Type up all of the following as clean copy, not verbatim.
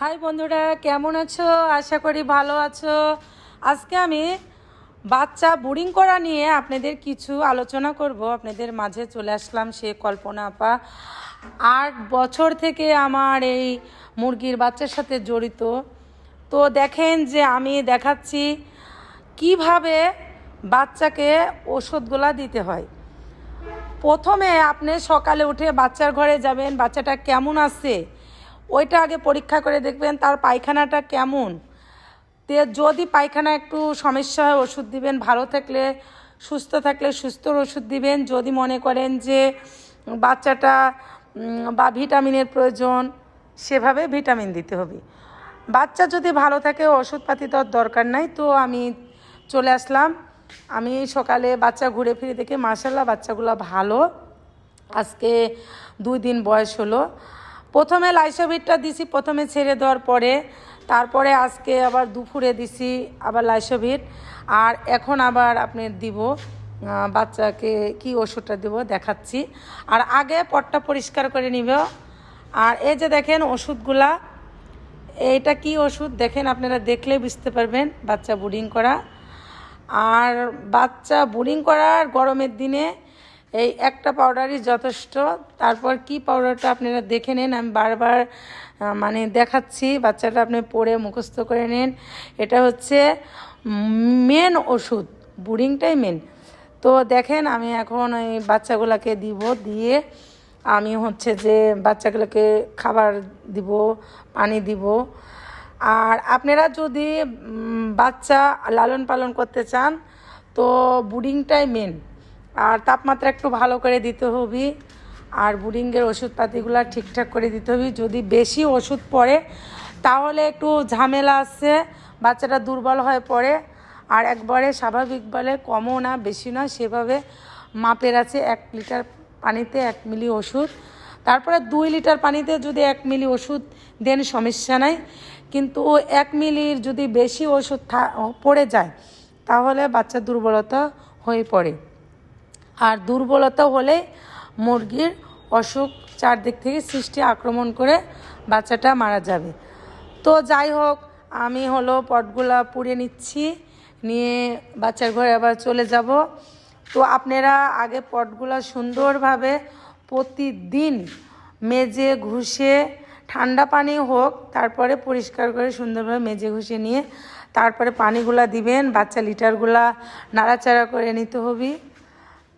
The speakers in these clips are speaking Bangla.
হাই বন্ধুরা, কেমন আছো? আশা করি ভালো আছো। আজকে আমি বাচ্চা বোর্ডিং করা নিয়ে আপনাদের কিছু আলোচনা করব। আপনাদের মাঝে চলে আসলাম, সে কল্পনা আপা। 8 বছর থেকে আমার এই মুরগির বাচ্চার সাথে জড়িত। তো দেখেন যে আমি দেখাচ্ছি কিভাবে বাচ্চাকে ওষুধগুলা দিতে হয়। প্রথমে আপনি সকালে উঠে বাচ্চার ঘরে যাবেন, বাচ্চাটা কেমন আছে ওইটা আগে পরীক্ষা করে দেখবেন, তার পায়খানাটা কেমন। যদি পায়খানা একটু সমস্যা হয় ওষুধ দিবেন, ভালো থাকলে সুস্থ থাকলে সুস্থর ওষুধ দিবেন। যদি মনে করেন যে বাচ্চাটা বা ভিটামিনের প্রয়োজন, সেভাবে ভিটামিন দিতে হবে। বাচ্চা যদি ভালো থাকে ওষুধপাতি তো দরকার নাই। তো আমি চলে আসলাম, আমি সকালে বাচ্চা ঘুরে ফিরে দেখে মাশাআল্লাহ বাচ্চাগুলো ভালো। আজকে 2 দিন বয়স হলো। প্রথমে লাইসোভিটটা দিছি, প্রথমে ছেড়ে দেওয়ার পরে, তারপরে আজকে আবার দুপুরে দিছি আবার লাইসোভিট। আর এখন আবার আপনি দিব বাচ্চাকে কি ওষুধটা দেব দেখাচ্ছি। আর আগে পটটা পরিষ্কার করে নিব। আর এই যে দেখেন ওষুধগুলা, এইটা কি ওষুধ দেখেন, আপনারা দেখলে বুঝতে পারবেন বাচ্চা বোর্ডিং করা। আর বাচ্চা বোর্ডিং করার গরমের দিনে এই একটা পাউডারই যথেষ্ট। তারপর কি পাউডারটা আপনারা দেখে নেন, আমি বারবার দেখাচ্ছি, বাচ্চাটা আপনি পড়ে মুখস্থ করে নেন। এটা হচ্ছে মেন ওষুধ, বোর্ডিংটাই মেন। তো দেখেন আমি এখন এই বাচ্চাগুলোকে দিব, দিয়ে আমি হচ্ছে যে বাচ্চাগুলোকে খাবার দিব, পানি দিব। আর আপনারা যদি বাচ্চা লালন পালন করতে চান তো বোর্ডিংটাই মেন। আর তাপমাত্রা একটু ভালো করে দিতে হবে, আর বোর্ডিংয়ের ওষুধপাতিগুলো ঠিকঠাক করে দিতে হবে। যদি বেশি ওষুধ পড়ে তাহলে একটু ঝামেলা আছে, বাচ্চাটা দুর্বল হয়ে পড়ে। আর একবারে স্বাভাবিকভাবে কমও না বেশি না, সেভাবে মাপের আছে। 1 লিটার পানিতে 1 মিলি ওষুধ, তারপরে 2 লিটার পানিতে যদি 1 মিলি ওষুধ দেন সমস্যা নাই। কিন্তু 1 মিলির যদি বেশি ওষুধ পড়ে যায় তাহলে বাচ্চা দুর্বলতা হয়ে পড়ে। আর দুর্বলতা হলে মুরগির অসুখ চারদিক থেকে সৃষ্টি আক্রমণ করে বাচ্চাটা মারা যাবে। তো যাই হোক, আমি পটগুলা পুড়ে নিচ্ছি, নিয়ে বাচ্চার ঘরে আবার চলে যাব। তো আপনারা আগে পটগুলা সুন্দরভাবে প্রতিদিন মেজে ঘষে, ঠান্ডা পানি হোক, তারপরে পরিষ্কার করে সুন্দরভাবে মেজে ঘষে নিয়ে তারপরে পানিগুলা দিবেন। বাচ্চা লিটারগুলা নাড়াচাড়া করে নিতে হবে।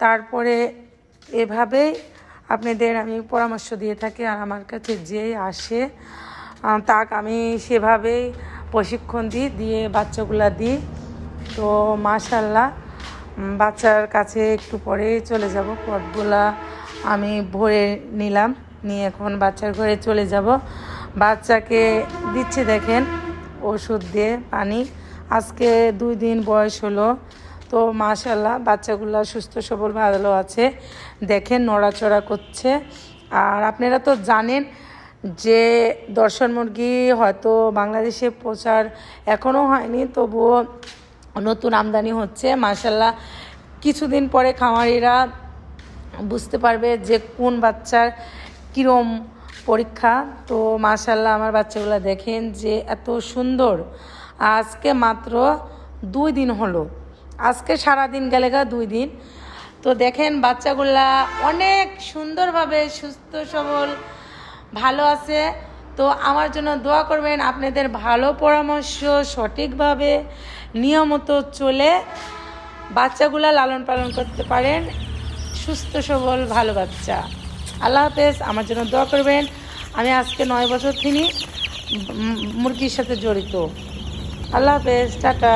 তারপরে এভাবেই আপনাদের আমি পরামর্শ দিয়ে থাকি। আর আমার কাছে যে আসে তাক আমি সেভাবেই প্রশিক্ষণ দিয়ে বাচ্চাগুলা দিই। তো মাশাআল্লাহ বাচ্চার কাছে একটু পরে চলে যাব। পটগুলা আমি ভরে নিলাম, নিয়ে এখন বাচ্চার ঘরে চলে যাব। বাচ্চাকে দিচ্ছে দেখেন ওষুধ দিয়ে পানি। আজকে 2 দিন বয়স হলো। তো মাশাআল্লাহ বাচ্চাগুলো সুস্থ সবল ভালো আছে, দেখেন নড়াচড়া করছে। আর আপনারা তো জানেন যে দর্শন মুরগি হয়তো বাংলাদেশে প্রচার এখনও হয়নি, তবুও নতুন আমদানি হচ্ছে মাশাআল্লাহ। কিছুদিন পরে খামারিরা বুঝতে পারবে যে কোন বাচ্চার কীরম পরীক্ষা। তো মাশাআল্লাহ আমার বাচ্চাগুলো দেখেন যে এত সুন্দর। আজকে মাত্র 2 দিন হলো, আজকে সারাদিন গেলে 2 দিন। তো দেখেন বাচ্চাগুলা অনেক সুন্দরভাবে সুস্থ সবল ভালো আছে। তো আমার জন্য দোয়া করবেন, আপনাদের ভালো পরামর্শ সঠিকভাবে নিয়মিত চলে বাচ্চাগুলা লালন পালন করতে পারেন, সুস্থ সবল ভালো বাচ্চা। আল্লাহ হাফেজ। আমার জন্য দোয়া করবেন। আমি আজকে 9 বছর থেকে মুরগির সাথে জড়িত। আল্লাহ হাফেজ, টাটা।